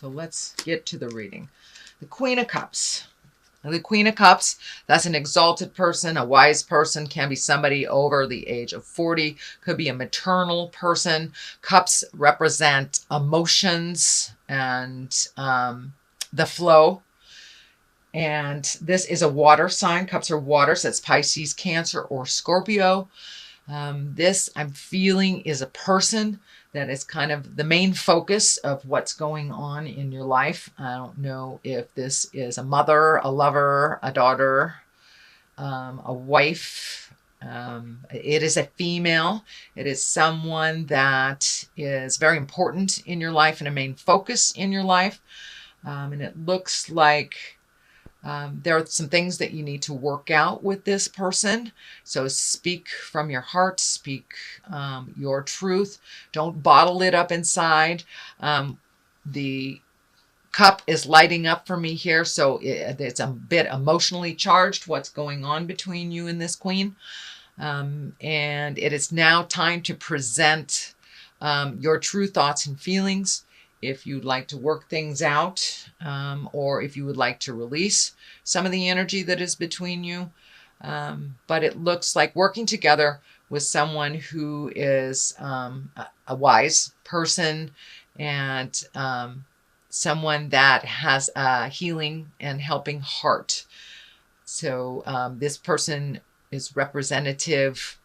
So let's get to the reading. The Queen of Cups. Now, the Queen of Cups, that's an exalted person, a wise person, can be somebody over the age of 40, could be a maternal person. Cups represent emotions and the flow. And this is a water sign. Cups are water, so it's Pisces, Cancer, or Scorpio. This, I'm feeling, is a person that is kind of the main focus of what's going on in your life. I don't know if this is a mother, a lover, a daughter, a wife. It is a female. It is someone that is very important in your life and a main focus in your life. And it looks like there are some things that you need to work out with this person. So speak from your heart, speak your truth. Don't bottle it up inside. The cup is lighting up for me here, so it's a bit emotionally charged, what's going on between you and this queen. And it is now time to present your true thoughts and feelings. If you'd like to work things out, or if you would like to release some of the energy that is between you. But it looks like working together with someone who is a wise person and someone that has a healing and helping heart. So this person is representative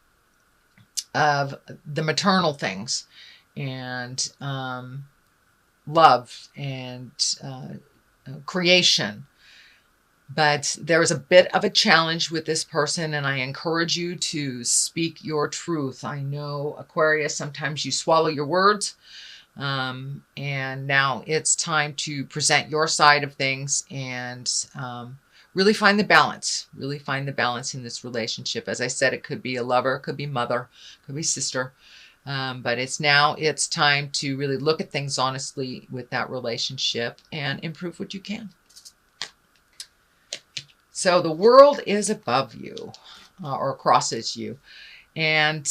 of the maternal things and love and creation. But there is a bit of a challenge with this person, and I encourage you to speak your truth. I know, Aquarius, sometimes you swallow your words, and now it's time to present your side of things and really find the balance. Really find the balance in this relationship. As I said, it could be a lover, it could be mother, it could be sister. But it's time to really look at things honestly with that relationship and improve what you can. So the world is above you or crosses you. And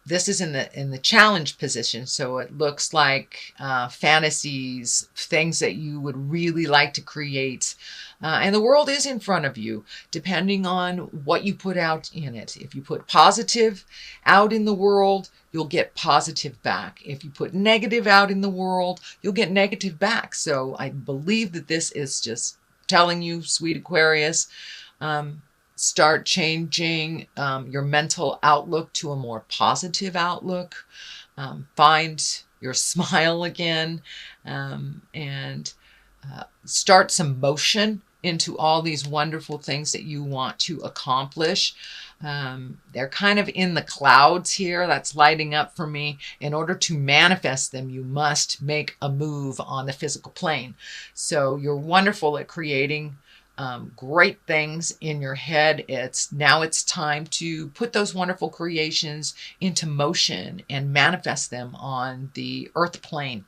this is in the challenge position. So it looks like fantasies, things that you would really like to create. And the world is in front of you, depending on what you put out in it. If you put positive out in the world, you'll get positive back. If you put negative out in the world, you'll get negative back. So I believe that this is just telling you, sweet Aquarius, start changing your mental outlook to a more positive outlook. Find your smile again, and start some motion into all these wonderful things that you want to accomplish. They're kind of in the clouds here. That's lighting up for me. In order to manifest them, you must make a move on the physical plane. So you're wonderful at creating great things in your head. Now it's time to put those wonderful creations into motion and manifest them on the earth plane.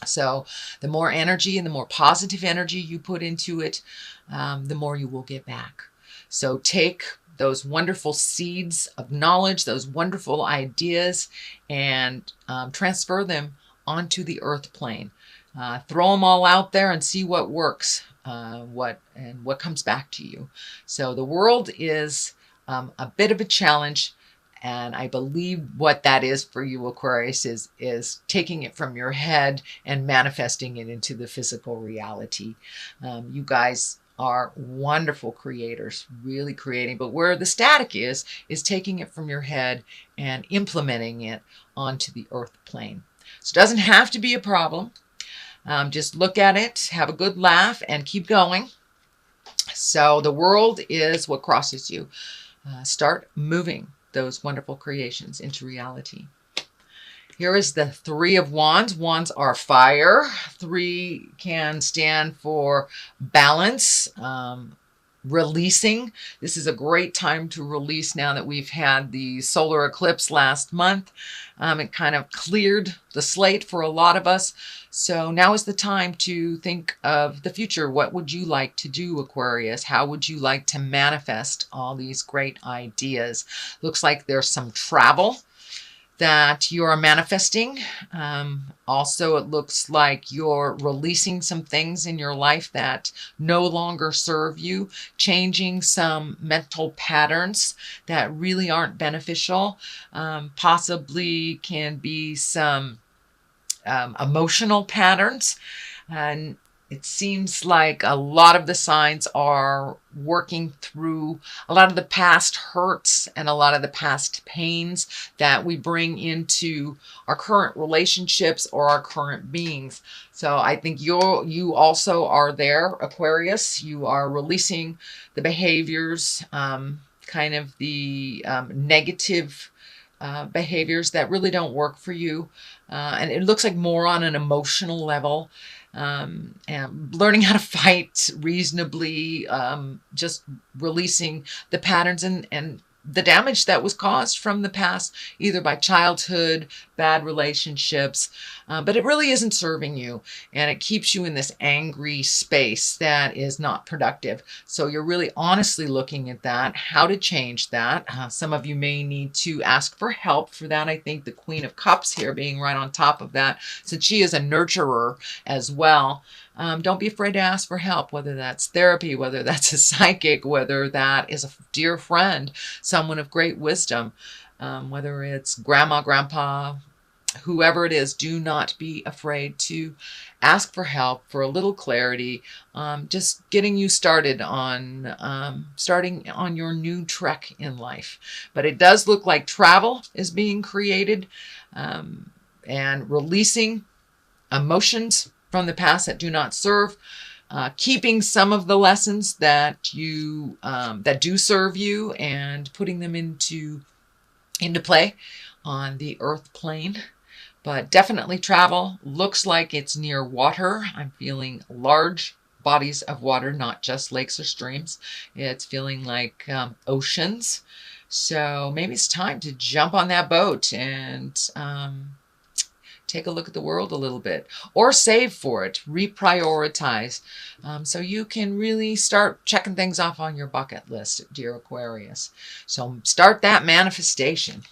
So the more energy and the more positive energy you put into it, the more you will get back. So take those wonderful seeds of knowledge, those wonderful ideas, and transfer them onto the earth plane. Throw them all out there and see what works, what comes back to you. So the world is a bit of a challenge. And I believe what that is for you, Aquarius, is taking it from your head and manifesting it into the physical reality. You guys are wonderful creators, really creating. But where the static is taking it from your head and implementing it onto the earth plane. So it doesn't have to be a problem. Just look at it, have a good laugh, and keep going. So the world is what crosses you. Start moving those wonderful creations into reality. Here is the Three of Wands. Wands are fire. 3 can stand for balance, releasing. This is a great time to release now that we've had the solar eclipse last month. It kind of cleared the slate for a lot of us. So now is the time to think of the future. What would you like to do, Aquarius? How would you like to manifest all these great ideas? Looks like there's some travel that you're manifesting. Also, it looks like you're releasing some things in your life that no longer serve you, changing some mental patterns that really aren't beneficial, possibly can be some emotional patterns. And it seems like a lot of the signs are working through a lot of the past hurts and a lot of the past pains that we bring into our current relationships or our current beings. So I think you also are there, Aquarius. You are releasing the behaviors, kind of the negative behaviors that really don't work for you. And it looks like more on an emotional level, and learning how to fight reasonably, just releasing the patterns and the damage that was caused from the past, either by childhood, bad relationships, but it really isn't serving you, and it keeps you in this angry space that is not productive. So you're really honestly looking at that, how to change that. Some of you may need to ask for help for that. I think the Queen of Cups here being right on top of that, since she is a nurturer as well. Don't be afraid to ask for help, whether that's therapy, whether that's a psychic, whether that is a dear friend, someone of great wisdom, whether it's grandma, grandpa, whoever it is. Do not be afraid to ask for help, for a little clarity, just getting you started on starting on your new trek in life. But it does look like travel is being created, and releasing emotions from the past that do not serve, keeping some of the lessons that you that do serve you, and putting them into play on the earth plane. But definitely travel. Looks like it's near water. I'm feeling large bodies of water, not just lakes or streams. It's feeling like oceans. So maybe it's time to jump on that boat and take a look at the world a little bit, or save for it, reprioritize, so you can really start checking things off on your bucket list, dear Aquarius. So start that manifestation.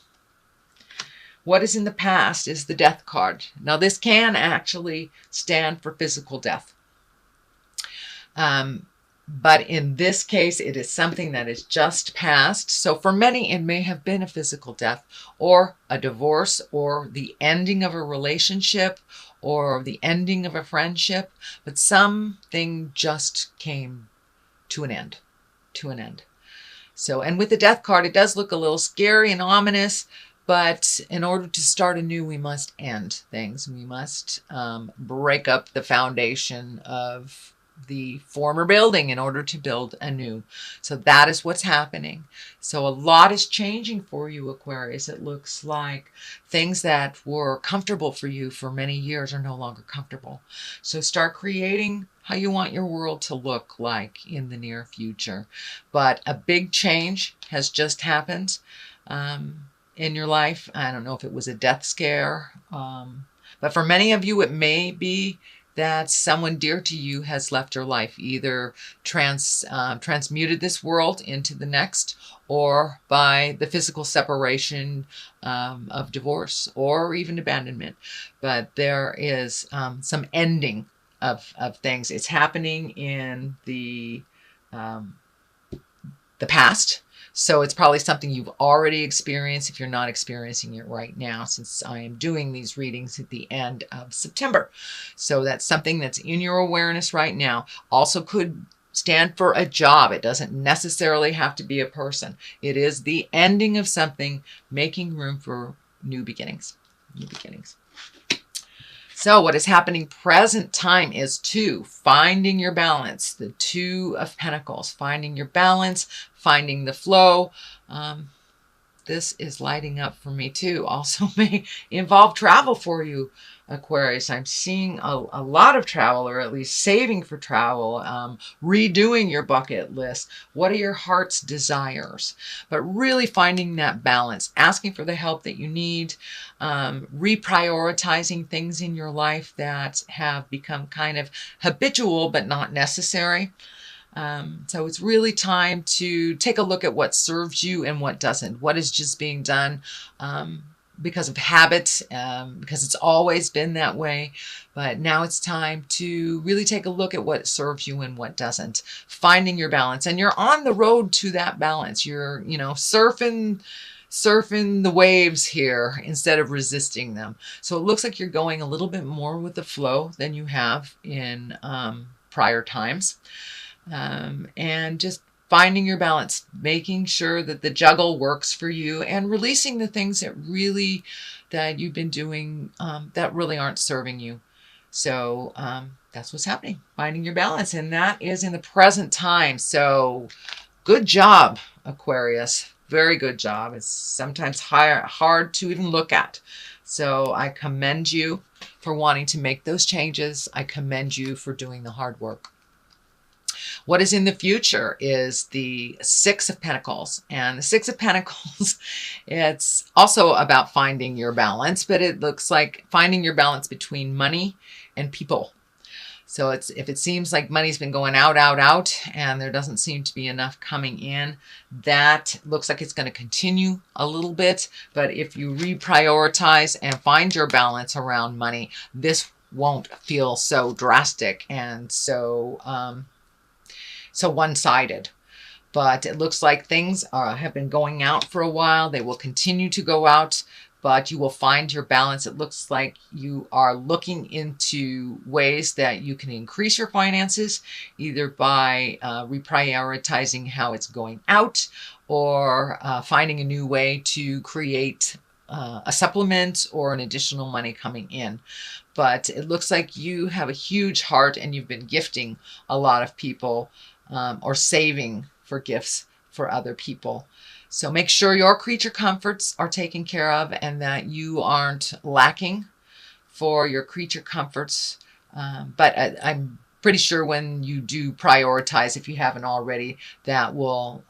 What is in the past is the Death card. Now this can actually stand for physical death. But in this case, it is something that is just past. So for many, it may have been a physical death, or a divorce, or the ending of a relationship, or the ending of a friendship. But something just came to an end, So, and with the Death card, it does look a little scary and ominous. But in order to start anew, we must end things. We must break up the foundation of the former building in order to build anew. So that is what's happening. So a lot is changing for you, Aquarius. It looks like things that were comfortable for you for many years are no longer comfortable. So start creating how you want your world to look like in the near future. But a big change has just happened in your life. I don't know if it was a death scare, but for many of you, it may be that someone dear to you has left your life, either transmuted this world into the next, or by the physical separation of divorce, or even abandonment. But there is some ending of things. It's happening in the past. So it's probably something you've already experienced if you're not experiencing it right now, since I am doing these readings at the end of September. So that's something that's in your awareness right now. Also could stand for a job. It doesn't necessarily have to be a person. It is the ending of something, making room for new beginnings. So what is happening present time is 2, finding your balance, the 2 of Pentacles, finding your balance, finding the flow. This is lighting up for me too. Also may involve travel for you, Aquarius. I'm seeing a lot of travel, or at least saving for travel, redoing your bucket list. What are your heart's desires? But really finding that balance, asking for the help that you need, reprioritizing things in your life that have become kind of habitual but not necessary. So it's really time to take a look at what serves you and what doesn't. What is just being done because of habit, because it's always been that way. But now it's time to really take a look at what serves you and what doesn't. Finding your balance. And you're on the road to that balance. You're, surfing the waves here instead of resisting them. So it looks like you're going a little bit more with the flow than you have in prior times. And just finding your balance, making sure that the juggle works for you, and releasing the things that you've been doing that really aren't serving you. So that's what's happening, finding your balance, and that is in the present time. So good job, Aquarius. Very good job. It's sometimes hard to even look at. So I commend you for wanting to make those changes. I commend you for doing the hard work. What is in the future is the Six of Pentacles. And the Six of Pentacles, it's also about finding your balance, but it looks like finding your balance between money and people. So if it seems like money's been going out, and there doesn't seem to be enough coming in, that looks like it's going to continue a little bit. But if you reprioritize and find your balance around money, this won't feel so drastic and so one-sided. But it looks like things have been going out for a while. They will continue to go out, but you will find your balance. It looks like you are looking into ways that you can increase your finances, either by reprioritizing how it's going out, or finding a new way to create a supplement or an additional money coming in. But it looks like you have a huge heart, and you've been gifting a lot of people, or saving for gifts for other people. So make sure your creature comforts are taken care of, and that you aren't lacking for your creature comforts. But I'm pretty sure when you do prioritize, if you haven't already, that will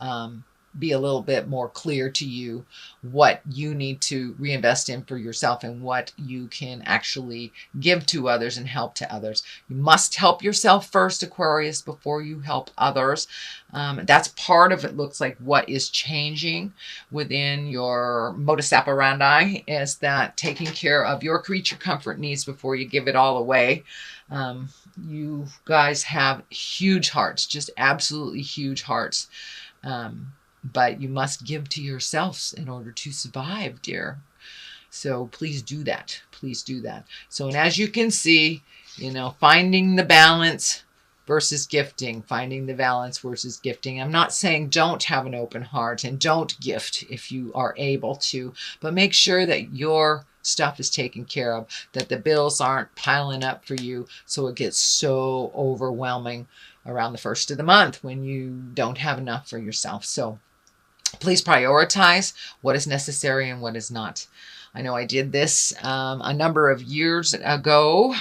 be a little bit more clear to you what you need to reinvest in for yourself and what you can actually give to others and help to others. You must help yourself first, Aquarius, before you help others. That's part of it. Looks like what is changing within your modus operandi is that taking care of your creature comfort needs before you give it all away. You guys have huge hearts, just absolutely huge hearts. But you must give to yourselves in order to survive, dear. So please do that. Please do that. So, and as you can see, finding the balance versus gifting, finding the balance versus gifting. I'm not saying don't have an open heart and don't gift if you are able to, but make sure that your stuff is taken care of, that the bills aren't piling up for you so it gets so overwhelming around the first of the month when you don't have enough for yourself. So please prioritize what is necessary and what is not. I know I did this a number of years ago,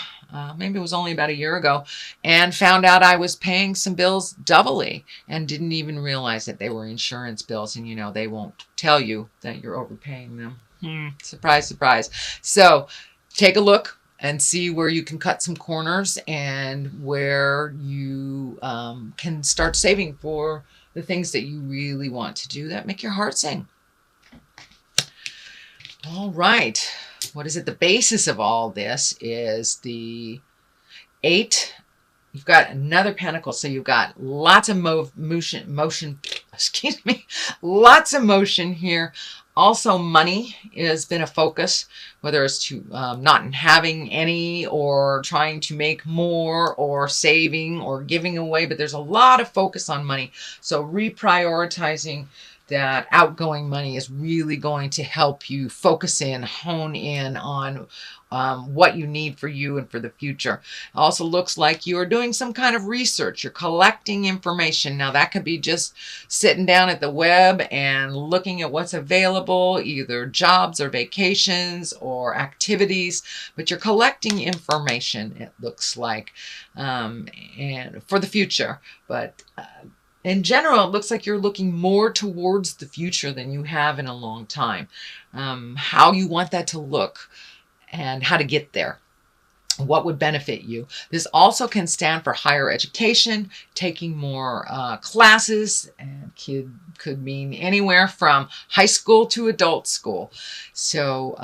maybe it was only about a year ago, and found out I was paying some bills doubly and didn't even realize that they were insurance bills. And they won't tell you that you're overpaying them. Surprise, surprise. So take a look and see where you can cut some corners and where you can start saving for the things that you really want to do that make your heart sing. All right. What is it? The basis of all this is the 8. You've got another pentacle. So you've got lots of motion, excuse me, lots of motion here. Also, money has been a focus, whether it's to not having any or trying to make more or saving or giving away. But there's a lot of focus on money. So reprioritizing that outgoing money is really going to help you focus in, hone in on what you need for you and for the future. It also looks like you are doing some kind of research. You're collecting information. Now that could be just sitting down at the web and looking at what's available, either jobs or vacations or activities, but you're collecting information, it looks like, and for the future. But in general, it looks like you're looking more towards the future than you have in a long time. How you want that to look and how to get there. What would benefit you. This also can stand for higher education, taking more classes, and could mean anywhere from high school to adult school. So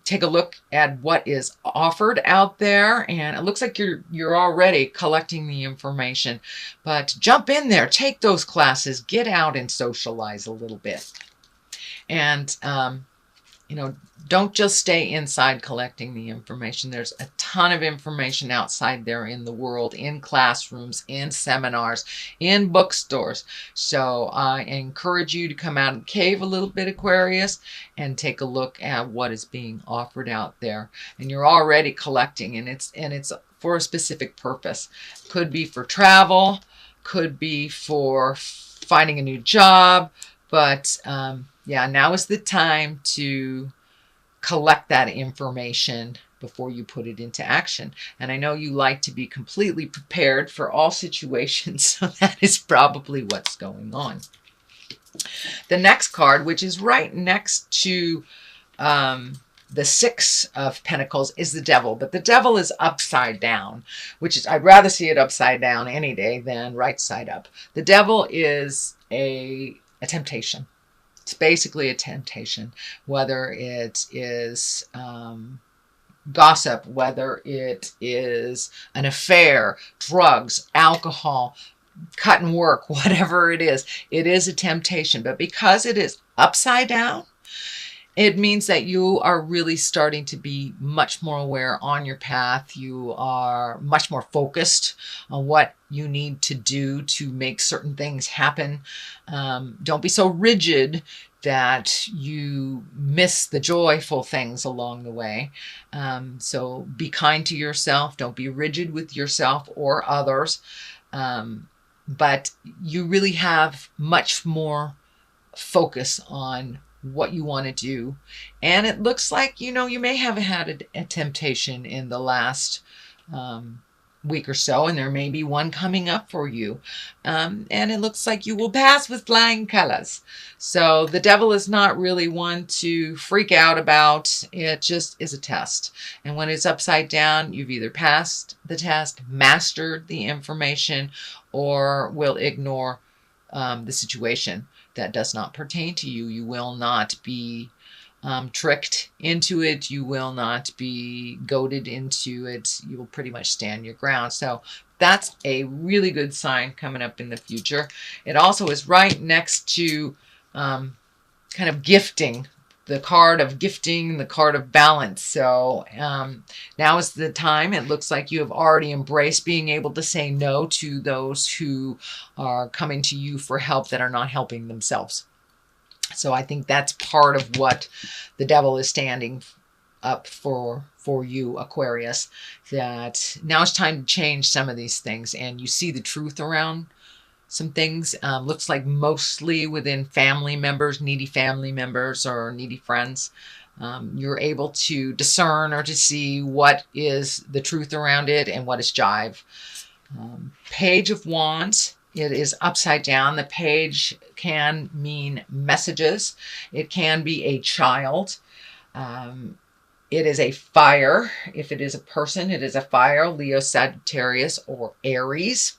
take a look at what is offered out there, and it looks like you're already collecting the information. But jump in there, take those classes, get out and socialize a little bit. And you know, don't just stay inside collecting the information. There's a ton of information outside there in the world, in classrooms, in seminars, in bookstores. So I encourage you to come out and cave a little bit, Aquarius, and take a look at what is being offered out there. And you're already collecting, and it's for a specific purpose. Could be for travel, could be for finding a new job, but yeah, now is the time to collect that information before you put it into action. And I know you like to be completely prepared for all situations, so that is probably what's going on. The next card, which is right next to the Six of Pentacles, is the Devil. But the Devil is upside down, which is, I'd rather see it upside down any day than right side up. The Devil is a temptation. It's basically a temptation, whether it is gossip, whether it is an affair, drugs, alcohol, cut and work, whatever it is a temptation. But because it is upside down, it means that you are really starting to be much more aware on your path. You are much more focused on what you need to do to make certain things happen. Don't be so rigid that you miss the joyful things along the way. So be kind to yourself. Don't be rigid with yourself or others. But you really have much more focus on what you want to do. And it looks like, you know, you may have had a temptation in the last week or so, and there may be one coming up for you. And it looks like you will pass with flying colors. So the Devil is not really one to freak out about. It just is a test. And when it's upside down, you've either passed the test, mastered the information, or will ignore the situation that does not pertain to you. You will not be tricked into it. You will not be goaded into it. You will pretty much stand your ground. So that's a really good sign coming up in the future. It also is right next to kind of gifting, the card of gifting, the card of balance. So now is the time. It looks like you have already embraced being able to say no to those who are coming to you for help that are not helping themselves. So I think that's part of what the Devil is standing up for you, Aquarius, that now it's time to change some of these things, and you see the truth around some things. Looks like mostly within family members, needy family members or needy friends. You're able to discern or to see what is the truth around it and what is jive. Page of Wands. It is upside down. The page can mean messages. It can be a child. It is a fire. If it is a person, it is a fire. Leo, Sagittarius, or Aries.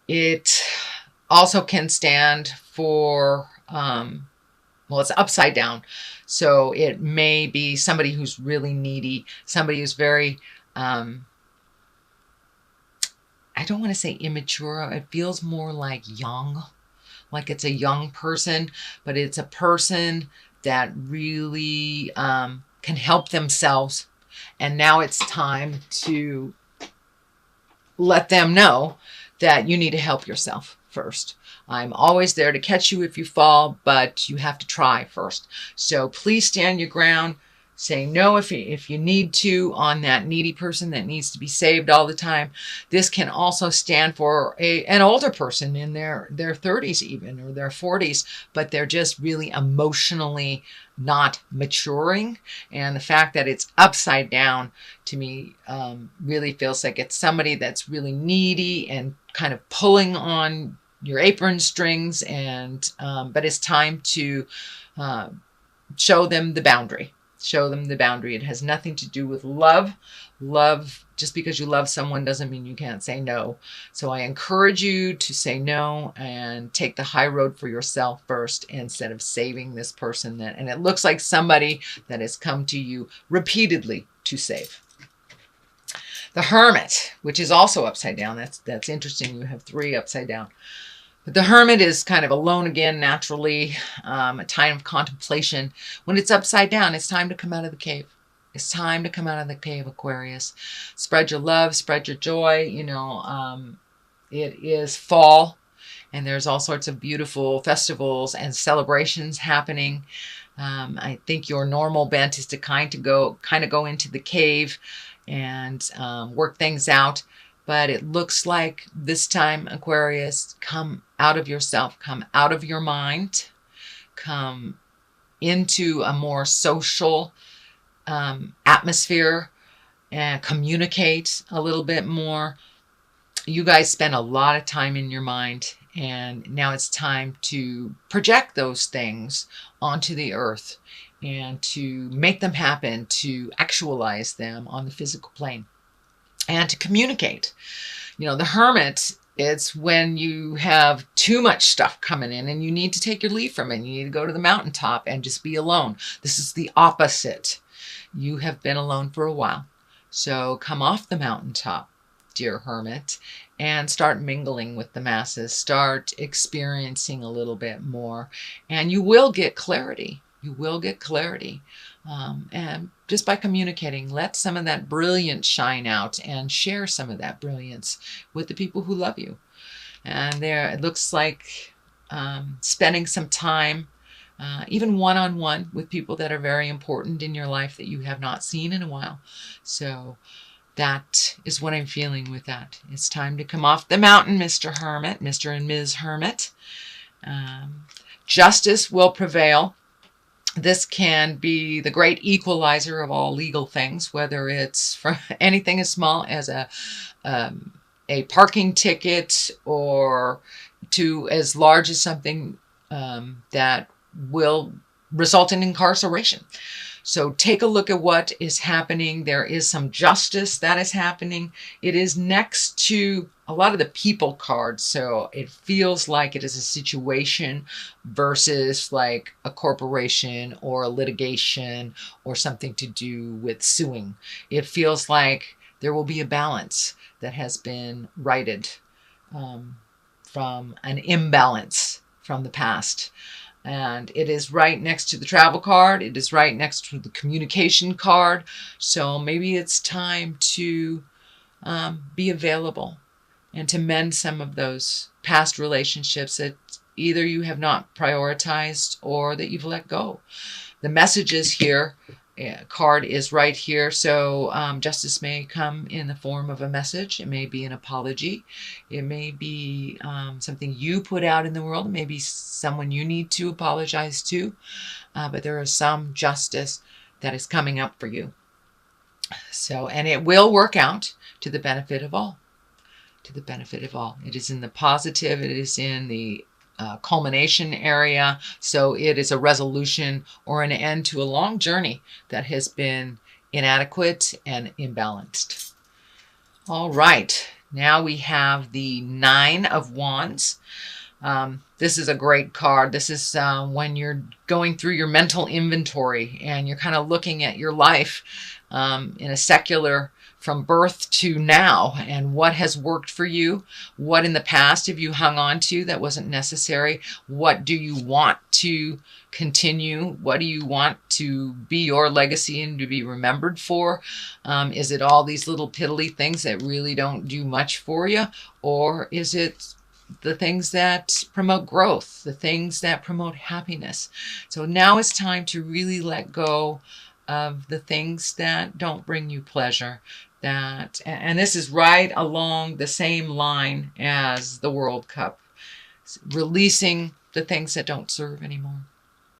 It also can stand for, well, it's upside down. So it may be somebody who's really needy, somebody who's very, I don't want to say immature. It feels more like young, like it's a young person, but it's a person that really can help themselves. And now it's time to let them know that you need to help yourself first. I'm always there to catch you if you fall, but you have to try first. So please stand your ground. Say no if you need to on that needy person that needs to be saved all the time. This can also stand for an older person in their 30s even, or their 40s, but they're just really emotionally not maturing. And the fact that it's upside down to me really feels like it's somebody that's really needy and kind of pulling on your apron strings, and but it's time to show them the boundary. Show them the boundary. It has nothing to do with love. Love, just because you love someone doesn't mean you can't say no. So I encourage you to say no and take the high road for yourself first instead of saving this person that, and it looks like somebody that has come to you repeatedly to save. The Hermit, which is also upside down. That's interesting. You have 3 upside down. But the Hermit is kind of alone again, naturally, a time of contemplation. When it's upside down, it's time to come out of the cave. It's time to come out of the cave, Aquarius. Spread your love, spread your joy. You know, it is fall, and there's all sorts of beautiful festivals and celebrations happening. I think your normal bent is to kind of go into the cave and work things out. But it looks like this time, Aquarius, come out of yourself, come out of your mind, come into a more social atmosphere and communicate a little bit more. You guys spend a lot of time in your mind, and now it's time to project those things onto the earth and to make them happen, to actualize them on the physical plane. And to communicate. You know, the Hermit, it's when you have too much stuff coming in and you need to take your leave from it. You need to go to the mountaintop and just be alone. This is the opposite. You have been alone for a while. So come off the mountaintop, dear Hermit, and start mingling with the masses. Start experiencing a little bit more. And you will get clarity. You will get clarity. And just by communicating, let some of that brilliance shine out and share some of that brilliance with the people who love you. And there, it looks like spending some time, even one-on-one with people that are very important in your life that you have not seen in a while. So that is what I'm feeling with that. It's time to come off the mountain, Mr. Hermit, Mr. and Ms. Hermit. Justice will prevail. This can be the great equalizer of all legal things, whether it's for anything as small as a parking ticket or to as large as something that will result in incarceration. So take a look at what is happening. There is some justice that is happening. It is next to a lot of the people cards. So it feels like it is a situation versus like a corporation or a litigation or something to do with suing. It feels like there will be a balance that has been righted from an imbalance from the past. And it is right next to the travel card. It is right next to the communication card. So maybe it's time to be available and to mend some of those past relationships that either you have not prioritized or that you've let go. The messages here, card is right here. So justice may come in the form of a message. It may be an apology. It may be something you put out in the world. It may be someone you need to apologize to. But there is some justice that is coming up for you. So, and it will work out to the benefit of all. To the benefit of all. It is in the positive. It is in the culmination area. So it is a resolution or an end to a long journey that has been inadequate and imbalanced. All right. Now we have the 9 of Wands. This is a great card. This is when you're going through your mental inventory and you're kind of looking at your life in a secular from birth to now, and what has worked for you, what in the past have you hung on to that wasn't necessary, what do you want to continue, what do you want to be your legacy and to be remembered for? Is it all these little piddly things that really don't do much for you, or is it the things that promote growth, the things that promote happiness? So now it's time to really let go of the things that don't bring you pleasure. And this is right along the same line as the World Cup, releasing the things that don't serve anymore.